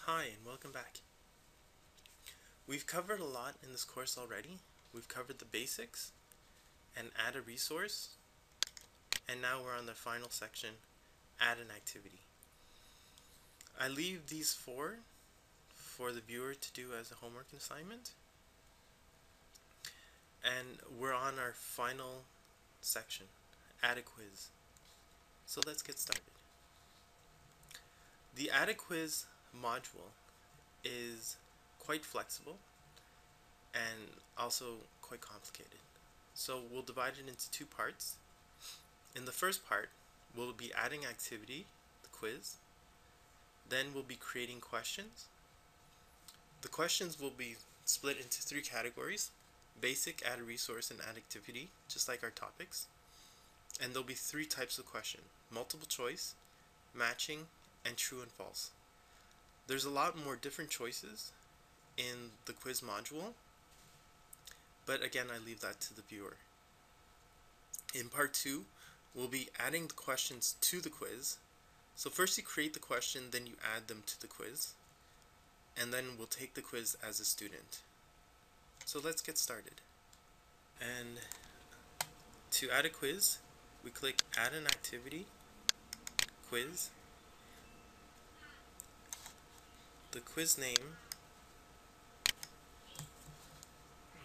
Hi and welcome back. We've covered a lot in this course already. We've covered the basics and add a resource, and now we're on the final section, add an activity. I leave these four for the viewer to do as a homework assignment, and we're on our final section, add a quiz. So let's get started. The add a quiz module is quite flexible and also quite complicated. So we'll divide it into two parts. In the first part, we'll be adding activity, the quiz. Then we'll be creating questions. The questions will be split into three categories: basic, add a resource, and add activity, just like our topics. And there'll be three types of question: multiple choice, matching, and true and false. There's a lot more different choices in the quiz module, but again, I leave that to the viewer. In part 2, we'll be adding the questions to the quiz. So first you create the question, then you add them to the quiz, and then we'll take the quiz as a student. So let's get started. And to add a quiz, we click add an activity, quiz. The quiz name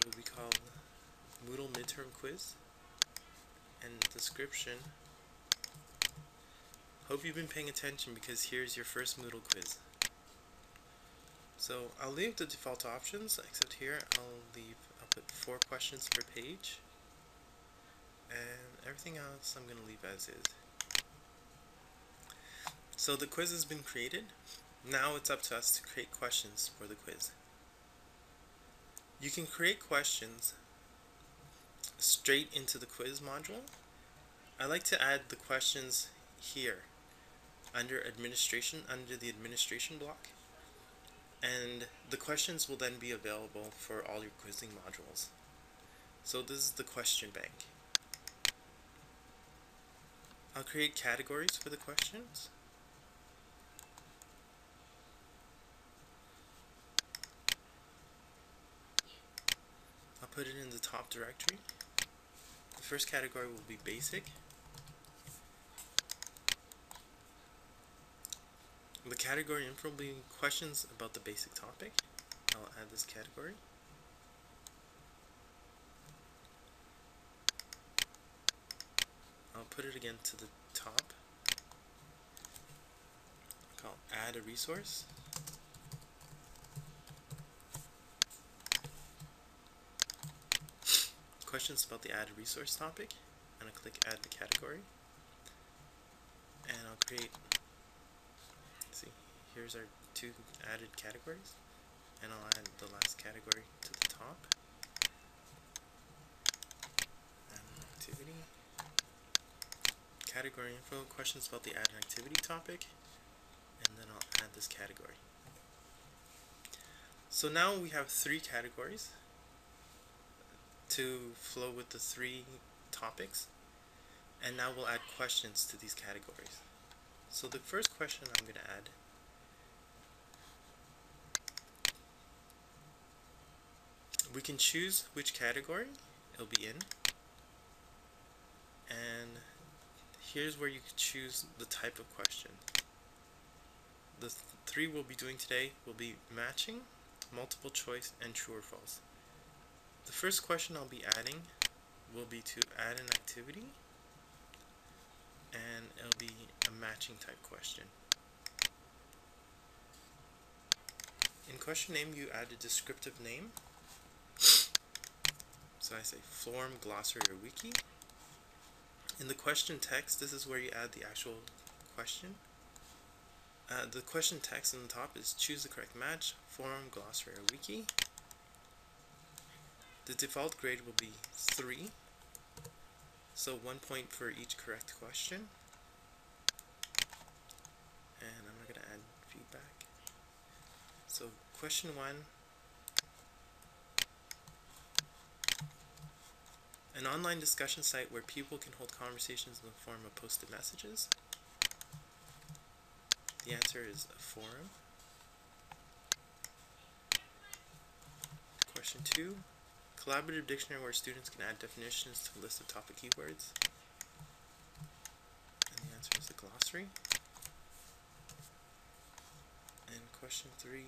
will be called Moodle Midterm Quiz, and description. Hope you've been paying attention because here's your first Moodle quiz. So I'll leave the default options, except here I'll put 4 questions per page, and everything else I'm going to leave as is. So the quiz has been created. Now it's up to us to create questions for the quiz. You can create questions straight into the quiz module. I like to add the questions here under administration, under the administration block, and the questions will then be available for all your quizzing modules. So this is the question bank. I'll create categories for the questions. I'll put it in the top directory. The first category will be basic. The category info will be questions about the basic topic. I'll add this category. I'll put it again to the top. I'll add a resource. Questions about the add a resource topic, and I'll click add the category, and I'll create, see, here's our 2 added categories, and I'll add the last category to the top. Add an activity. Category info, questions about the add an activity topic, and then I'll add this category. So now we have 3 categories to flow with the 3 topics, and now we'll add questions to these categories. So the first question I'm going to add we can choose which category it'll be in, and here's where you can choose the type of question. The 3 we'll be doing today will be matching, multiple choice, and true or false. The first question I'll be adding will be to add an activity, and it'll be a matching type question. In question name, you add a descriptive name. So I say form, glossary, or wiki. In the question text, this is where you add the actual question. The question text on the top is choose the correct match, form, glossary, or wiki. The default grade will be 3, so 1 point for each correct question. And I'm not going to add feedback. So question 1, an online discussion site where people can hold conversations in the form of posted messages. The answer is a forum. Question 2, collaborative dictionary where students can add definitions to a list of topic keywords. And the answer is a glossary. And question 3,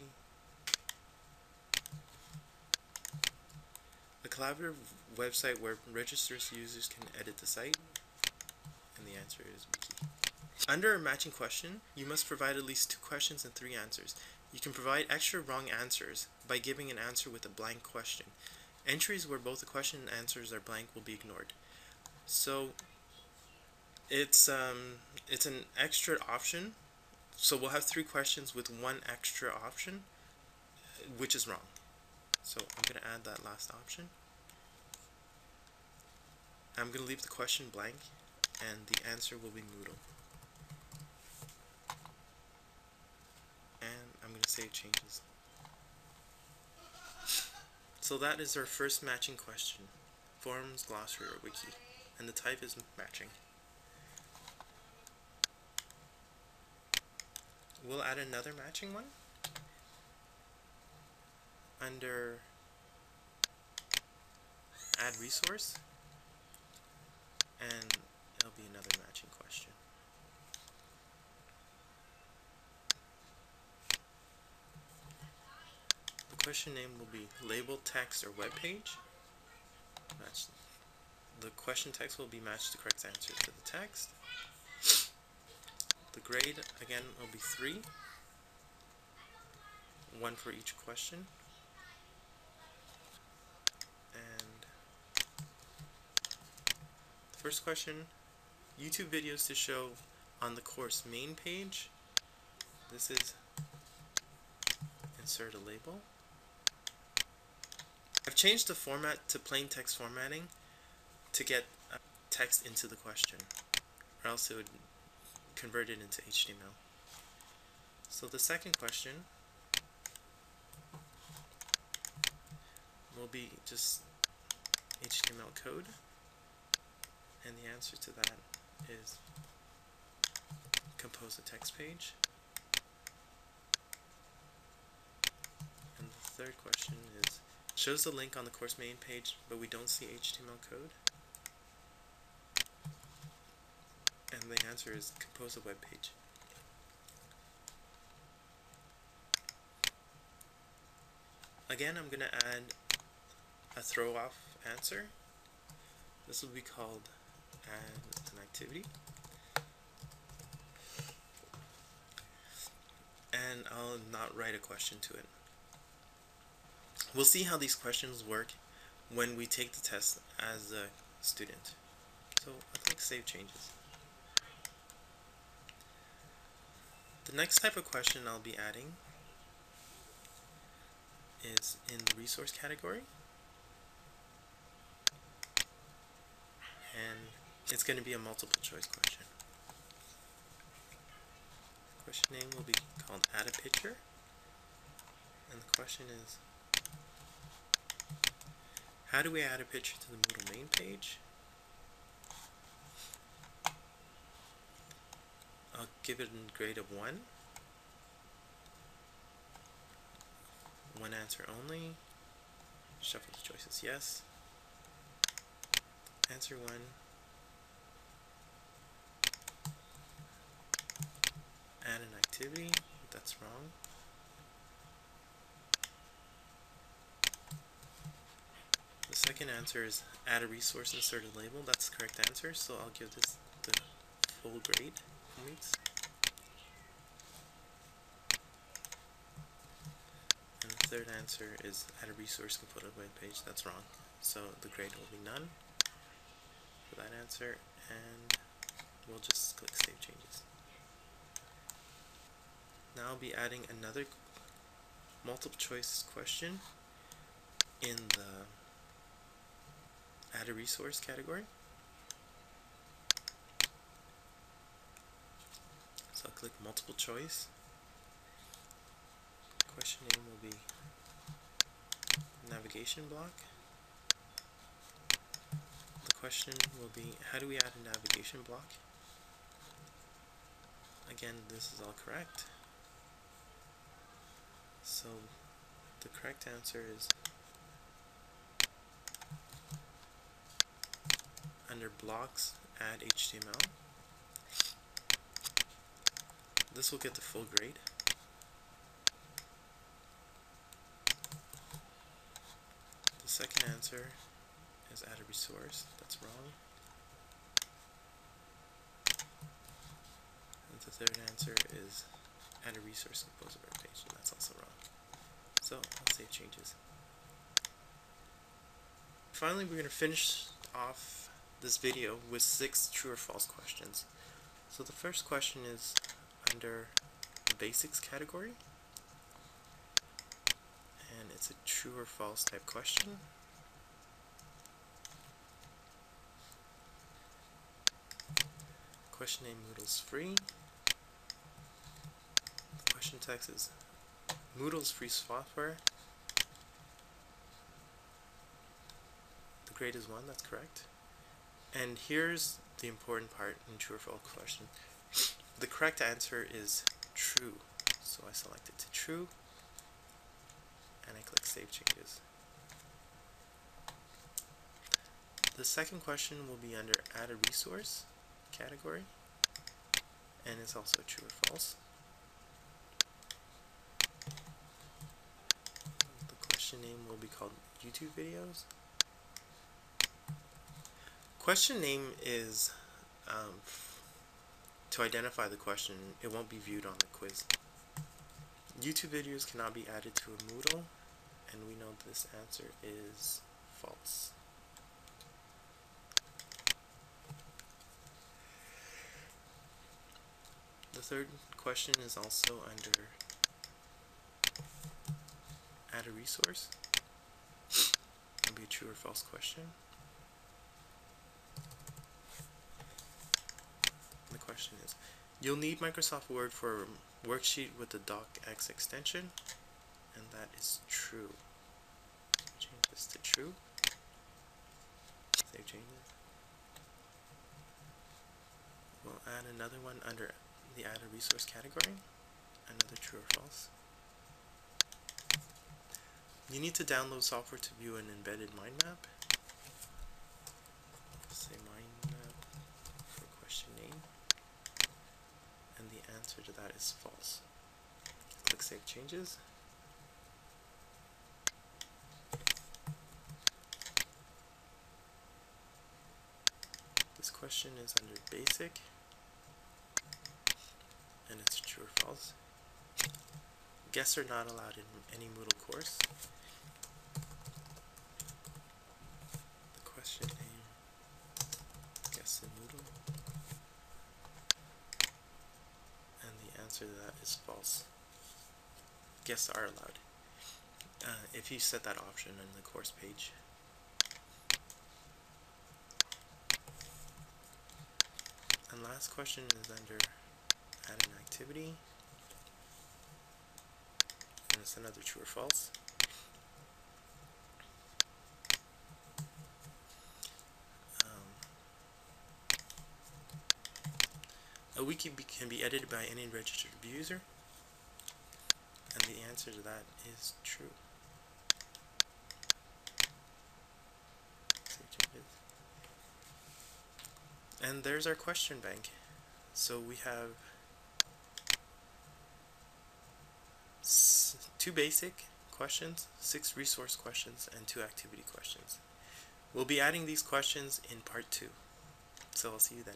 a collaborative website where registered users can edit the site. And the answer is wiki. Under a matching question, you must provide at least 2 questions and 3 answers. You can provide extra wrong answers by giving an answer with a blank question. Entries where both the question and answers are blank will be ignored. So it's an extra option. So we'll have 3 questions with 1 extra option, which is wrong. So I'm going to add that last option. I'm going to leave the question blank, and the answer will be moodle. And I'm going to save changes. So that is our first matching question, forums, glossary, or wiki, and the type is matching. We'll add another matching one under add resource, and it'll be another matching question. The question name will be label, text, or web page. The question text will be matched to correct answers to the text. The grade, again, will be 3, 1 for each question. And the first question, YouTube videos to show on the course main page. This is insert a label. I've changed the format to plain text formatting to get text into the question, or else it would convert it into HTML. So the second question will be just HTML code, and the answer to that is compose a text page. And the third question is shows the link on the course main page, but we don't see HTML code. And the answer is compose a web page. Again, I'm going to add a throw off answer. This will be called add an activity. And I'll not write a question to it. We'll see how these questions work when we take the test as a student. So I'll click Save Changes. The next type of question I'll be adding is in the resource category. And it's going to be a multiple choice question. The question name will be called Add a Picture. And the question is, how do we add a picture to the Moodle main page? I'll give it a grade of 1. One answer only. Shuffle the choices yes. Answer 1. Add an activity. That's wrong. The second answer is add a resource, insert a label. That's the correct answer, so I'll give this the full grade points. And the third answer is add a resource, compose a web page. That's wrong, so the grade will be none for that answer, and we'll just click Save Changes. Now I'll be adding another multiple choice question in the Add a Resource category. So I'll click Multiple Choice. Question name will be Navigation Block. The question will be, how do we add a navigation block? Again, this is all correct. So the correct answer is under blocks, add HTML. This will get the full grade. The second answer is add a resource. That's wrong. And the third answer is add a resource compose a web page, and that's also wrong. So I'll save changes. Finally, we're going to finish off this video with 6 true or false questions. So the first question is under the basics category, and it's a true or false type question. Question name: Moodle's free. The question text is Moodle's free software. The grade is 1, that's correct. And here's the important part in true or false question. The correct answer is true. So I select it to true, and I click Save Changes. The second question will be under Add a Resource category, and it's also true or false. The question name will be called YouTube videos. Question name is to identify the question. It won't be viewed on the quiz. YouTube videos cannot be added to a Moodle, and we know this answer is false. The third question is also under add a resource. It'll be a true or false question. The question is, you'll need Microsoft Word for a worksheet with the docx extension, and that is true. Change this to true. Save changes. We'll add another one under the add a resource category, another true or false. You need to download software to view an embedded mind map. Say mind map for question name, and the answer to that is false. Click Save Changes. This question is under basic, and it's true or false. Guests are not allowed in any Moodle course. The question name, guests in Moodle, and the answer to that is false. Guests are allowed if you set that option in the course page. And last question is under add an activity, and it's another true or false. A wiki can be edited by any registered user, and the answer to that is true. And there's our question bank. So we have 2 basic questions, 6 resource questions, and 2 activity questions. We'll be adding these questions in part 2. So I'll see you then.